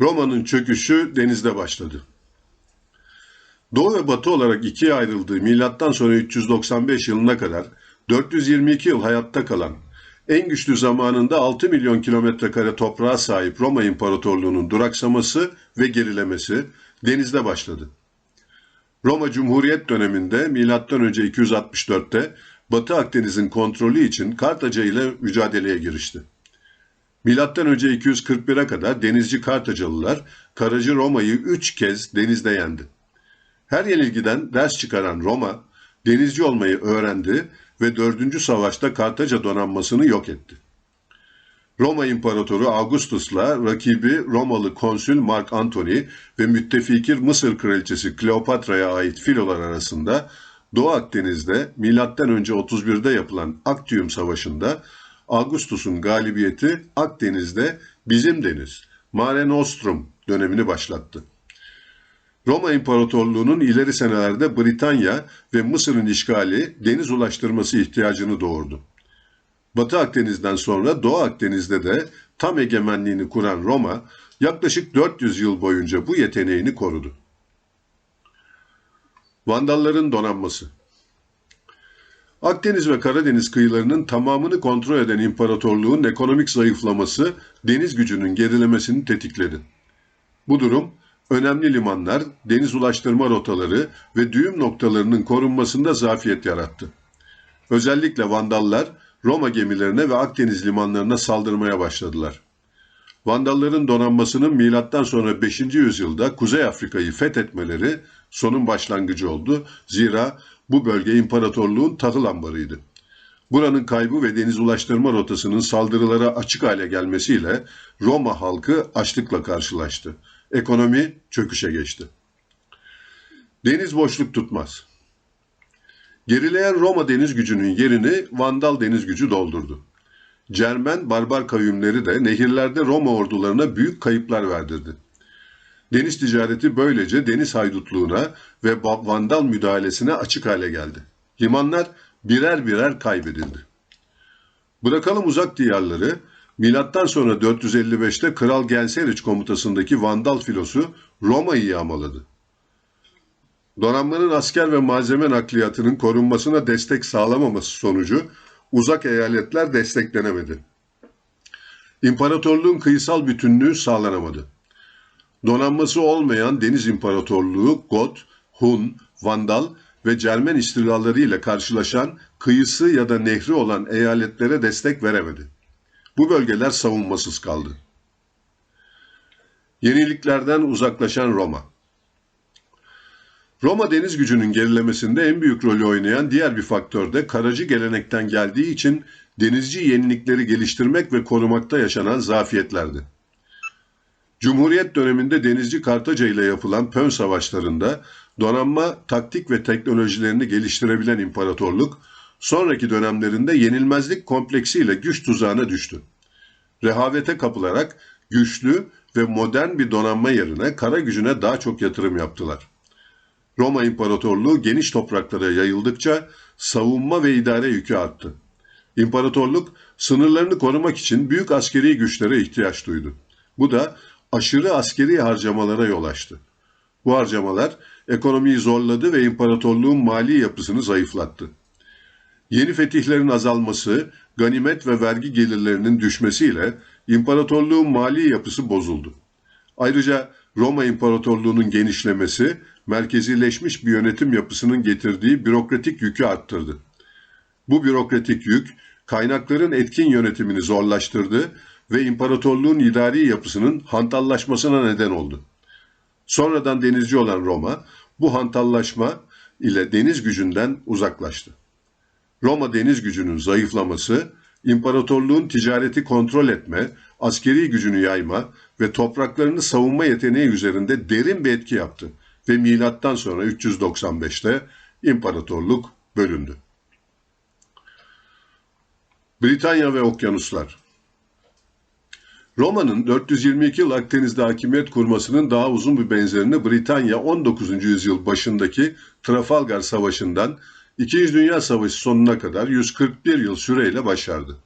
Roma'nın çöküşü denizde başladı. Doğu ve Batı olarak ikiye ayrıldığı milattan sonra 395 yılına kadar 422 yıl hayatta kalan, en güçlü zamanında 6 milyon kilometre kare toprağa sahip Roma İmparatorluğu'nun duraksaması ve gerilemesi denizde başladı. Roma Cumhuriyet döneminde milattan önce 264'te Batı Akdeniz'in kontrolü için Kartaca ile mücadeleye girişti. Milattan önce 241'e kadar denizci Kartacalılar Karacı Roma'yı 3 kez denizde yendi. Her yenilgiden ders çıkaran Roma, denizci olmayı öğrendi ve 4. Savaşta Kartaca donanmasını yok etti. Roma İmparatoru Augustus'la rakibi Romalı konsül Mark Antony ve müttefikir Mısır Kraliçesi Kleopatra'ya ait filolar arasında Doğu Akdeniz'de M.Ö. 31'de yapılan Actium Savaşı'nda Augustus'un galibiyeti Akdeniz'de bizim deniz, Mare Nostrum dönemini başlattı. Roma İmparatorluğu'nun ileri senelerde Britanya ve Mısır'ın işgali deniz ulaştırması ihtiyacını doğurdu. Batı Akdeniz'den sonra Doğu Akdeniz'de de tam egemenliğini kuran Roma, yaklaşık 400 yıl boyunca bu yeteneğini korudu. Vandalların donanması. Akdeniz ve Karadeniz kıyılarının tamamını kontrol eden imparatorluğun ekonomik zayıflaması deniz gücünün gerilemesini tetikledi. Bu durum, önemli limanlar, deniz ulaştırma rotaları ve düğüm noktalarının korunmasında zafiyet yarattı. Özellikle Vandallar, Roma gemilerine ve Akdeniz limanlarına saldırmaya başladılar. Vandalların donanmasının milattan sonra 5. yüzyılda Kuzey Afrika'yı fethetmeleri sonun başlangıcı oldu. Zira bu bölge imparatorluğun tahıl ambarıydı. Buranın kaybı ve deniz ulaştırma rotasının saldırılara açık hale gelmesiyle Roma halkı açlıkla karşılaştı. Ekonomi çöküşe geçti. Deniz boşluk tutmaz. Gerileyen Roma deniz gücünün yerini Vandal deniz gücü doldurdu. Cermen barbar kavimleri de nehirlerde Roma ordularına büyük kayıplar verdirdi. Deniz ticareti böylece deniz haydutluğuna ve Vandal müdahalesine açık hale geldi. Limanlar birer birer kaybedildi. Bırakalım uzak diyarları, milattan sonra 455'te Kral Genseric komutasındaki Vandal filosu Roma'yı yağmaladı. Donanmanın asker ve malzeme nakliyatının korunmasına destek sağlamaması sonucu uzak eyaletler desteklenemedi. İmparatorluğun kıyısal bütünlüğü sağlanamadı. Donanması olmayan Deniz İmparatorluğu Got, Hun, Vandal ve Cermen istilaları ile karşılaşan kıyısı ya da nehri olan eyaletlere destek veremedi. Bu bölgeler savunmasız kaldı. Yeniliklerden uzaklaşan Roma. Roma deniz gücünün gerilemesinde en büyük rolü oynayan diğer bir faktör de karacı gelenekten geldiği için denizci yenilikleri geliştirmek ve korumakta yaşanan zafiyetlerdi. Cumhuriyet döneminde denizci Kartaca ile yapılan Pön savaşlarında donanma, taktik ve teknolojilerini geliştirebilen imparatorluk, sonraki dönemlerinde yenilmezlik kompleksiyle güç tuzağına düştü. Rehavete kapılarak güçlü ve modern bir donanma yerine kara gücüne daha çok yatırım yaptılar. Roma İmparatorluğu geniş topraklara yayıldıkça savunma ve idare yükü arttı. İmparatorluk sınırlarını korumak için büyük askeri güçlere ihtiyaç duydu. Bu da aşırı askeri harcamalara yol açtı. Bu harcamalar ekonomiyi zorladı ve imparatorluğun mali yapısını zayıflattı. Yeni fetihlerin azalması, ganimet ve vergi gelirlerinin düşmesiyle imparatorluğun mali yapısı bozuldu. Ayrıca Roma İmparatorluğu'nun genişlemesi, merkezileşmiş bir yönetim yapısının getirdiği bürokratik yükü arttırdı. Bu bürokratik yük, kaynakların etkin yönetimini zorlaştırdı ve imparatorluğun idari yapısının hantallaşmasına neden oldu. Sonradan denizci olan Roma, bu hantallaşma ile deniz gücünden uzaklaştı. Roma deniz gücünün zayıflaması, imparatorluğun ticareti kontrol etme, askeri gücünü yayma ve topraklarını savunma yeteneği üzerinde derin bir etki yaptı ve milattan sonra 395'te imparatorluk bölündü. Britanya ve okyanuslar. Roma'nın 422 yıl Akdeniz'de hakimiyet kurmasının daha uzun bir benzerini Britanya 19. yüzyıl başındaki Trafalgar Savaşı'ndan 2. Dünya Savaşı sonuna kadar 141 yıl süreyle başardı.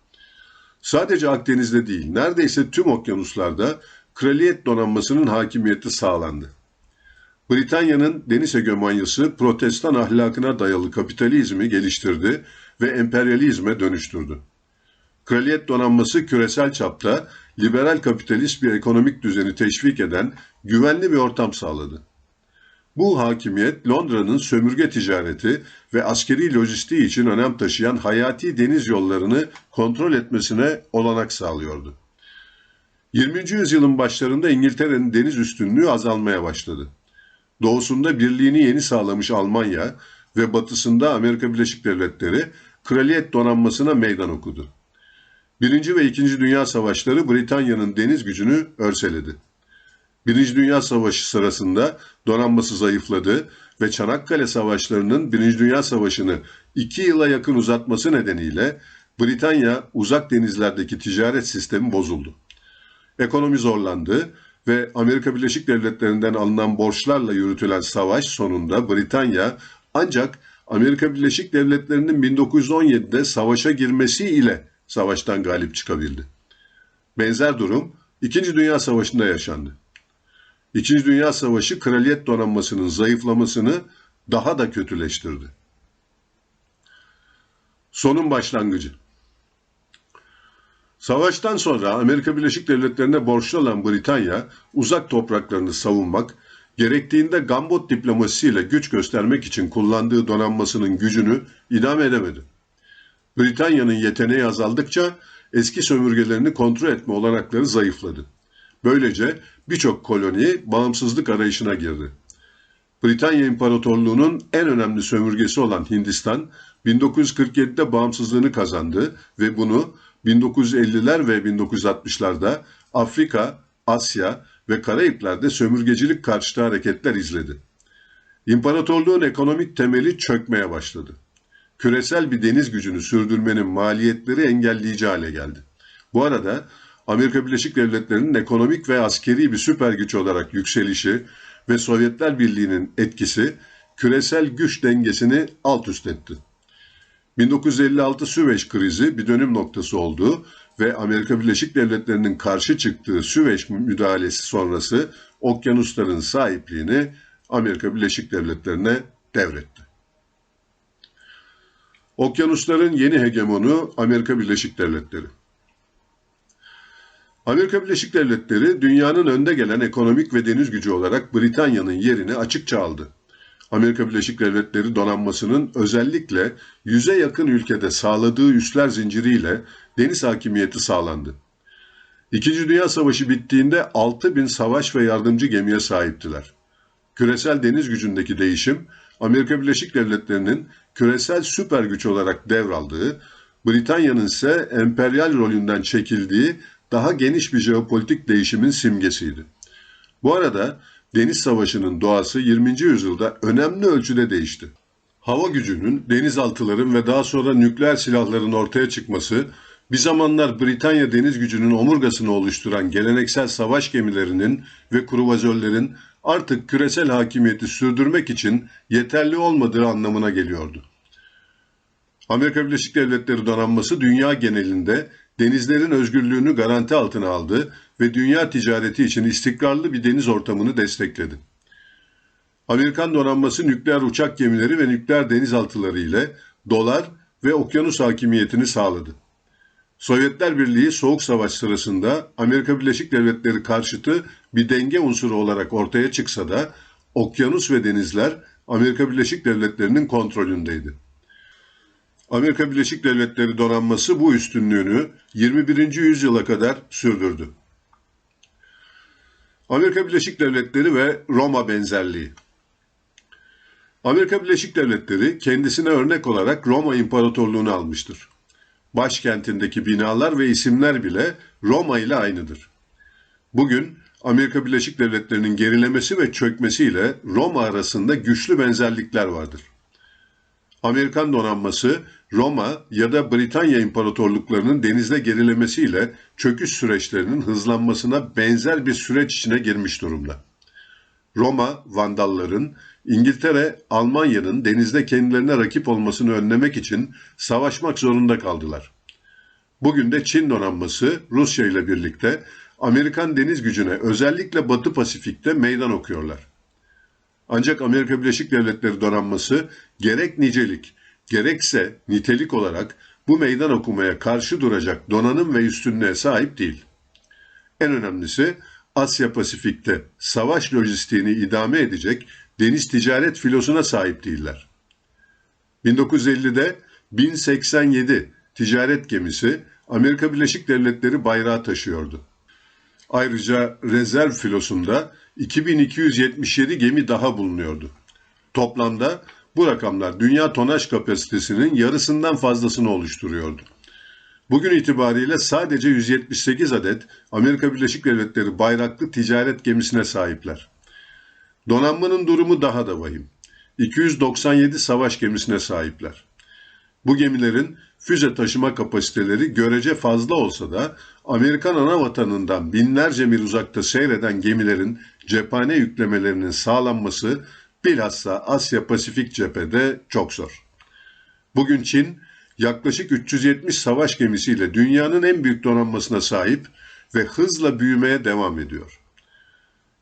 Sadece Akdeniz'de değil, neredeyse tüm okyanuslarda kraliyet donanmasının hakimiyeti sağlandı. Britanya'nın deniz hegemonyası protestan ahlakına dayalı kapitalizmi geliştirdi ve emperyalizme dönüştürdü. Kraliyet donanması küresel çapta liberal kapitalist bir ekonomik düzeni teşvik eden güvenli bir ortam sağladı. Bu hakimiyet Londra'nın sömürge ticareti ve askeri lojistiği için önem taşıyan hayati deniz yollarını kontrol etmesine olanak sağlıyordu. 20. yüzyılın başlarında İngiltere'nin deniz üstünlüğü azalmaya başladı. Doğusunda birliğini yeni sağlamış Almanya ve batısında Amerika Birleşik Devletleri kraliyet donanmasına meydan okudu. Birinci ve İkinci Dünya Savaşları Britanya'nın deniz gücünü örseledi. Birinci Dünya Savaşı sırasında donanması zayıfladı ve Çanakkale Savaşları'nın Birinci Dünya Savaşı'nı 2 yıla yakın uzatması nedeniyle Britanya uzak denizlerdeki ticaret sistemi bozuldu. Ekonomi zorlandı ve Amerika Birleşik Devletleri'nden alınan borçlarla yürütülen savaş sonunda Britanya ancak Amerika Birleşik Devletleri'nin 1917'de savaşa girmesiyle savaştan galip çıkabildi. Benzer durum İkinci Dünya Savaşı'nda yaşandı. İkinci Dünya Savaşı kraliyet donanmasının zayıflamasını daha da kötüleştirdi. Sonun başlangıcı. Savaştan sonra Amerika Birleşik Devletleri'ne borçlu olan Britanya, uzak topraklarını savunmak, gerektiğinde gambot diplomasisiyle güç göstermek için kullandığı donanmasının gücünü idame edemedi. Britanya'nın yeteneği azaldıkça eski sömürgelerini kontrol etme olanakları zayıfladı. Böylece birçok koloni bağımsızlık arayışına girdi. Britanya İmparatorluğu'nun en önemli sömürgesi olan Hindistan, 1947'de bağımsızlığını kazandı ve bunu 1950'ler ve 1960'larda Afrika, Asya ve Karayipler'de sömürgecilik karşıtı hareketler izledi. İmparatorluğun ekonomik temeli çökmeye başladı. Küresel bir deniz gücünü sürdürmenin maliyetleri engelleyici hale geldi. Bu arada Amerika Birleşik Devletleri'nin ekonomik ve askeri bir süper güç olarak yükselişi ve Sovyetler Birliği'nin etkisi küresel güç dengesini alt üst etti. 1956 Süveyş krizi bir dönüm noktası oldu ve Amerika Birleşik Devletleri'nin karşı çıktığı Süveyş müdahalesi sonrası okyanusların sahipliğini Amerika Birleşik Devletleri'ne devretti. Okyanusların yeni hegemonu Amerika Birleşik Devletleri. Amerika Birleşik Devletleri dünyanın önde gelen ekonomik ve deniz gücü olarak Britanya'nın yerini açıkça aldı. Amerika Birleşik Devletleri donanmasının özellikle 100'e yakın ülkede sağladığı üsler zinciriyle deniz hakimiyeti sağlandı. İkinci Dünya Savaşı bittiğinde 6.000 savaş ve yardımcı gemiye sahiptiler. Küresel deniz gücündeki değişim, Amerika Birleşik Devletleri'nin küresel süper güç olarak devraldığı, Britanya'nın ise emperyal rolünden çekildiği daha geniş bir jeopolitik değişimin simgesiydi. Bu arada deniz savaşının doğası 20. yüzyılda önemli ölçüde değişti. Hava gücünün, denizaltıların ve daha sonra nükleer silahların ortaya çıkması, bir zamanlar Britanya deniz gücünün omurgasını oluşturan geleneksel savaş gemilerinin ve kruvazörlerin artık küresel hakimiyeti sürdürmek için yeterli olmadığı anlamına geliyordu. Amerika Birleşik Devletleri donanması dünya genelinde denizlerin özgürlüğünü garanti altına aldı ve dünya ticareti için istikrarlı bir deniz ortamını destekledi. Amerikan donanması nükleer uçak gemileri ve nükleer denizaltıları ile dolar ve okyanus hakimiyetini sağladı. Sovyetler Birliği Soğuk Savaş sırasında Amerika Birleşik Devletleri karşıtı bir denge unsuru olarak ortaya çıksa da okyanus ve denizler Amerika Birleşik Devletleri'nin kontrolündeydi. Amerika Birleşik Devletleri donanması bu üstünlüğünü 21. yüzyıla kadar sürdürdü. Amerika Birleşik Devletleri ve Roma benzerliği. Amerika Birleşik Devletleri kendisine örnek olarak Roma İmparatorluğunu almıştır. Başkentindeki binalar ve isimler bile Roma ile aynıdır. Bugün Amerika Birleşik Devletleri'nin gerilemesi ve çökmesiyle Roma arasında güçlü benzerlikler vardır. Amerikan donanması Roma ya da Britanya imparatorluklarının denizde gerilemesiyle çöküş süreçlerinin hızlanmasına benzer bir süreç içine girmiş durumda. Roma, Vandalların, İngiltere, Almanya'nın denizde kendilerine rakip olmasını önlemek için savaşmak zorunda kaldılar. Bugün de Çin donanması Rusya ile birlikte Amerikan deniz gücüne özellikle Batı Pasifik'te meydan okuyorlar. Ancak Amerika Birleşik Devletleri donanması gerek nicelik gerekse nitelik olarak bu meydan okumaya karşı duracak donanım ve üstünlüğe sahip değil. En önemlisi Asya Pasifik'te savaş lojistiğini idame edecek deniz ticaret filosuna sahip değiller. 1950'de 1087 ticaret gemisi Amerika Birleşik Devletleri bayrağı taşıyordu. Ayrıca rezerv filosunda 2277 gemi daha bulunuyordu. Toplamda bu rakamlar dünya tonaj kapasitesinin yarısından fazlasını oluşturuyordu. Bugün itibariyle sadece 178 adet Amerika Birleşik Devletleri bayraklı ticaret gemisine sahipler. Donanmanın durumu daha da vahim. 297 savaş gemisine sahipler. Bu gemilerin füze taşıma kapasiteleri görece fazla olsa da Amerikan anavatanından binlerce mil uzakta seyreden gemilerin cephane yüklemelerinin sağlanması bilhassa Asya Pasifik cephede çok zor. Bugün Çin yaklaşık 370 savaş gemisiyle dünyanın en büyük donanmasına sahip ve hızla büyümeye devam ediyor.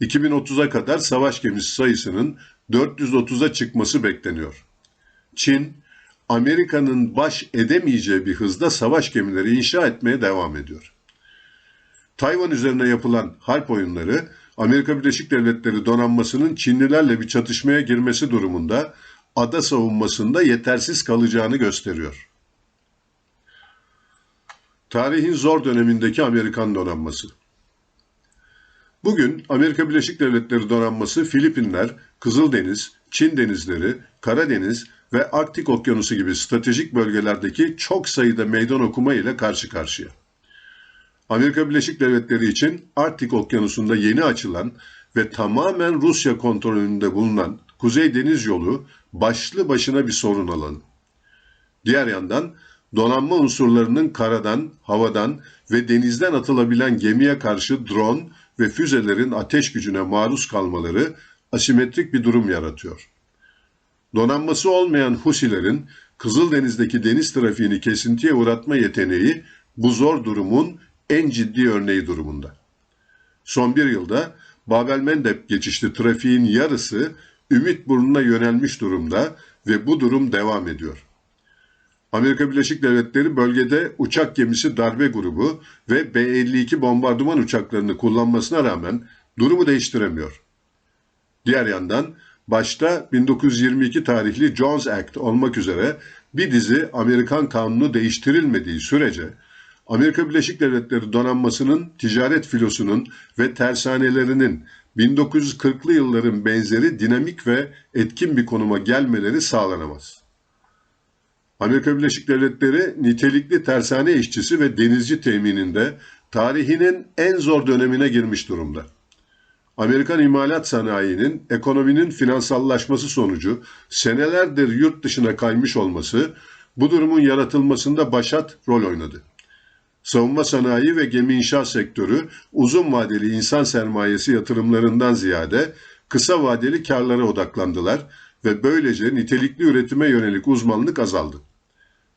2030'a kadar savaş gemisi sayısının 430'a çıkması bekleniyor. Çin, Amerika'nın baş edemeyeceği bir hızda savaş gemileri inşa etmeye devam ediyor. Tayvan üzerine yapılan harp oyunları, Amerika Birleşik Devletleri donanmasının Çinlilerle bir çatışmaya girmesi durumunda ada savunmasında yetersiz kalacağını gösteriyor. Tarihin zor dönemindeki Amerikan donanması. Bugün Amerika Birleşik Devletleri donanması Filipinler, Kızıldeniz, Çin denizleri, Karadeniz ve Arktik Okyanusu gibi stratejik bölgelerdeki çok sayıda meydan okuma ile karşı karşıya. Amerika Birleşik Devletleri için Arktik Okyanusu'nda yeni açılan ve tamamen Rusya kontrolünde bulunan Kuzey Deniz Yolu başlı başına bir sorun alanı. Diğer yandan donanma unsurlarının karadan, havadan ve denizden atılabilen gemiye karşı drone ve füzelerin ateş gücüne maruz kalmaları asimetrik bir durum yaratıyor. Donanması olmayan Husilerin Kızıldeniz'deki deniz trafiğini kesintiye uğratma yeteneği bu zor durumun en ciddi örneği durumunda. Son bir yılda Bab-el-Mendeb geçişli trafiğin yarısı Ümitburnu'na yönelmiş durumda ve bu durum devam ediyor. Amerika Birleşik Devletleri bölgede uçak gemisi darbe grubu ve B-52 bombardıman uçaklarını kullanmasına rağmen durumu değiştiremiyor. Diğer yandan başta 1922 tarihli Jones Act olmak üzere bir dizi Amerikan kanunu değiştirilmediği sürece Amerika Birleşik Devletleri donanmasının ticaret filosunun ve tersanelerinin 1940'lı yılların benzeri dinamik ve etkin bir konuma gelmeleri sağlanamaz. Amerika Birleşik Devletleri nitelikli tersane işçisi ve denizci temininde tarihinin en zor dönemine girmiş durumda. Amerikan imalat sanayinin ekonominin finansallaşması sonucu senelerdir yurt dışına kaymış olması bu durumun yaratılmasında başat rol oynadı. Savunma sanayi ve gemi inşaat sektörü uzun vadeli insan sermayesi yatırımlarından ziyade kısa vadeli karlara odaklandılar ve böylece nitelikli üretime yönelik uzmanlık azaldı.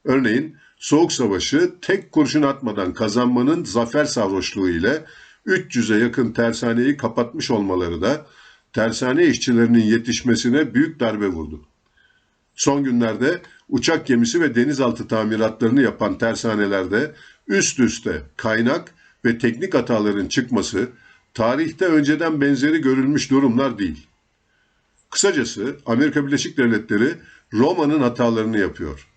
Örneğin Soğuk Savaşı tek kurşun atmadan kazanmanın zafer sarhoşluğu ile 300'e yakın tersaneyi kapatmış olmaları da tersane işçilerinin yetişmesine büyük darbe vurdu. Son günlerde uçak gemisi ve denizaltı tamiratlarını yapan tersanelerde üst üste kaynak ve teknik hataların çıkması tarihte önceden benzeri görülmüş durumlar değil. Kısacası Amerika Birleşik Devletleri Roma'nın hatalarını yapıyor.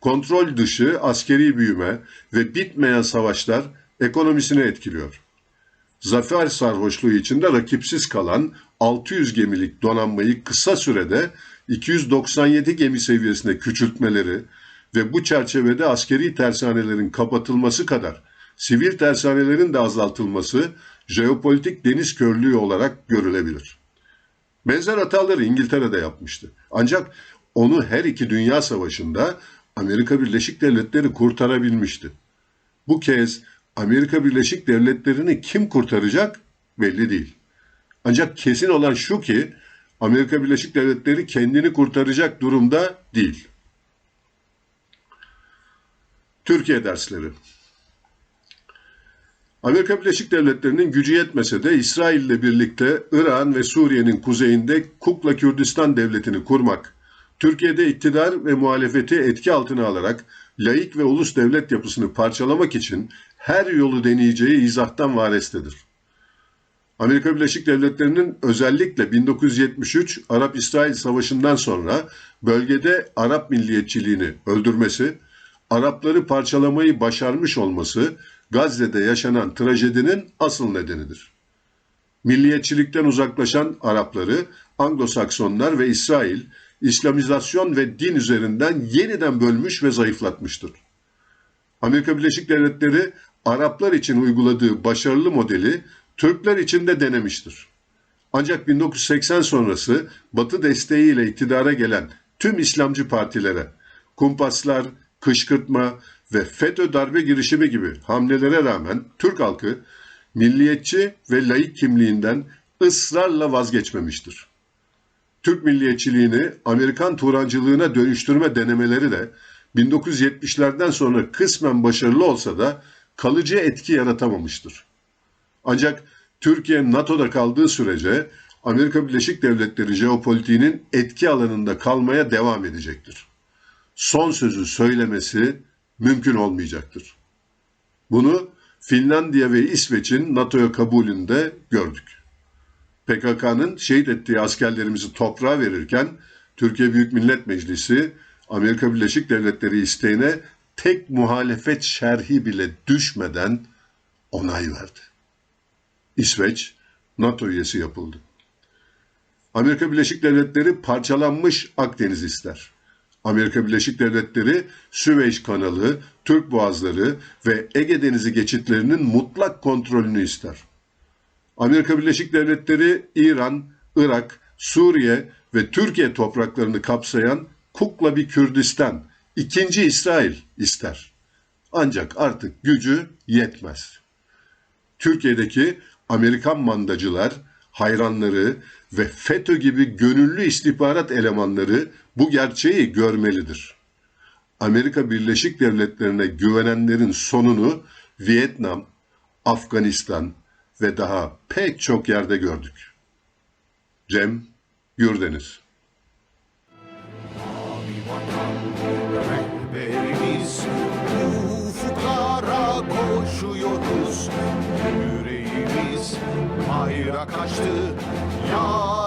Kontrol dışı askeri büyüme ve bitmeyen savaşlar ekonomisini etkiliyor. Zafer sarhoşluğu içinde rakipsiz kalan 600 gemilik donanmayı kısa sürede 297 gemi seviyesine küçültmeleri ve bu çerçevede askeri tersanelerin kapatılması kadar sivil tersanelerin de azaltılması jeopolitik deniz körlüğü olarak görülebilir. Benzer hataları İngiltere'de yapmıştı. Ancak onu her iki dünya savaşında Amerika Birleşik Devletleri kurtarabilmişti. Bu kez Amerika Birleşik Devletleri'ni kim kurtaracak belli değil. Ancak kesin olan şu ki Amerika Birleşik Devletleri kendini kurtaracak durumda değil. Türkiye dersleri. Amerika Birleşik Devletleri'nin gücü yetmese de İsrail ile birlikte İran ve Suriye'nin kuzeyinde Kukla Kürdistan Devleti'ni kurmak, Türkiye'de iktidar ve muhalefeti etki altına alarak laik ve ulus devlet yapısını parçalamak için her yolu deneyeceği izahtan varestedir. Amerika Birleşik Devletleri'nin özellikle 1973 Arap-İsrail Savaşı'ndan sonra bölgede Arap milliyetçiliğini öldürmesi, Arapları parçalamayı başarmış olması Gazze'de yaşanan trajedinin asıl nedenidir. Milliyetçilikten uzaklaşan Arapları Anglo-Saksonlar ve İsrail, İslamizasyon ve din üzerinden yeniden bölmüş ve zayıflatmıştır. Amerika Birleşik Devletleri Araplar için uyguladığı başarılı modeli Türkler için de denemiştir. Ancak 1980 sonrası Batı desteğiyle iktidara gelen tüm İslamcı partilere, kumpaslar, kışkırtma ve FETÖ darbe girişimi gibi hamlelere rağmen Türk halkı milliyetçi ve laik kimliğinden ısrarla vazgeçmemiştir. Türk milliyetçiliğini Amerikan Turancılığına dönüştürme denemeleri de 1970'lerden sonra kısmen başarılı olsa da kalıcı etki yaratamamıştır. Ancak Türkiye NATO'da kaldığı sürece Amerika Birleşik Devletleri jeopolitiğinin etki alanında kalmaya devam edecektir. Son sözü söylemesi mümkün olmayacaktır. Bunu Finlandiya ve İsveç'in NATO'ya kabulünde gördük. PKK'nın şehit ettiği askerlerimizi toprağa verirken Türkiye Büyük Millet Meclisi Amerika Birleşik Devletleri isteğine tek muhalefet şerhi bile düşmeden onay verdi. İsveç NATO üyesi yapıldı. Amerika Birleşik Devletleri parçalanmış Akdeniz ister. Amerika Birleşik Devletleri Süveyş Kanalı, Türk Boğazları ve Ege Denizi geçitlerinin mutlak kontrolünü ister. Amerika Birleşik Devletleri İran, Irak, Suriye ve Türkiye topraklarını kapsayan kukla bir Kürdistan, ikinci İsrail ister. Ancak artık gücü yetmez. Türkiye'deki Amerikan mandacılar, hayranları ve FETÖ gibi gönüllü istihbarat elemanları bu gerçeği görmelidir. Amerika Birleşik Devletleri'ne güvenenlerin sonunu Vietnam, Afganistan ve daha pek çok yerde gördük. Cem Gürdeniz. Rehberimiz ufuklara koşuyoruz. Yüreğimiz hayra kaçtı. Ya